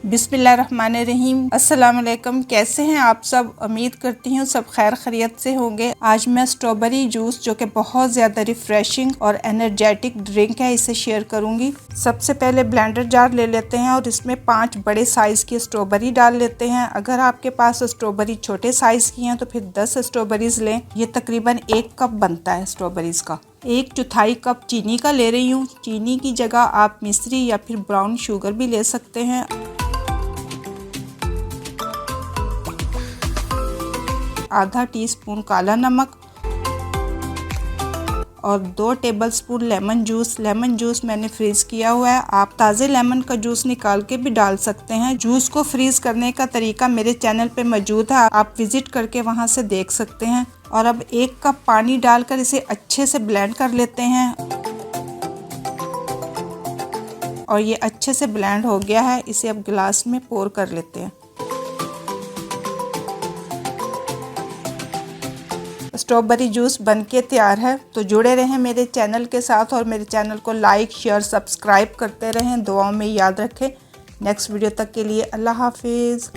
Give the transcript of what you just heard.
बिस्मिल्लाहिर्रहमानिर्रहीम। अस्सलाम वालेकुम। कैसे हैं आप सब? उम्मीद करती हूँ सब खैर खैरियत से होंगे। आज मैं स्ट्रॉबेरी जूस जो कि बहुत ज़्यादा रिफ्रेशिंग और एनर्जेटिक ड्रिंक है इसे शेयर करूँगी। सबसे पहले ब्लेंडर जार ले लेते हैं और इसमें 5 बड़े साइज़ की स्ट्रॉबेरी डाल लेते हैं। अगर आपके पास स्ट्रॉबेरी छोटे साइज़ की हैं तो फिर 10 स्ट्रॉबेरीज लें। ये तकरीबन 1 कप बनता है स्ट्रॉबेरीज का। 1/4 कप चीनी का ले रही हूँ। चीनी की जगह आप मिश्री या फिर ब्राउन शुगर भी ले सकते हैं। आधा टीस्पून काला नमक और 2 tablespoon lemon juice. Lemon juice मैंने फ्रीज किया हुआ है। आप ताज़े लेमन का जूस निकाल के भी डाल सकते हैं। जूस को फ्रीज करने का तरीका मेरे चैनल पे मौजूद है, आप विजिट करके वहां से देख सकते हैं। और अब 1 कप पानी डालकर इसे अच्छे से ब्लेंड कर लेते हैं। और ये अच्छे से ब्लेंड हो गया है। इसे अब गिलास में पोर कर लेते हैं। स्ट्रॉबेरी जूस बनके तैयार है। तो जुड़े रहें मेरे चैनल के साथ और मेरे चैनल को लाइक शेयर सब्सक्राइब करते रहें। दुआओं में याद रखें। नेक्स्ट वीडियो तक के लिए अल्लाह हाफिज़।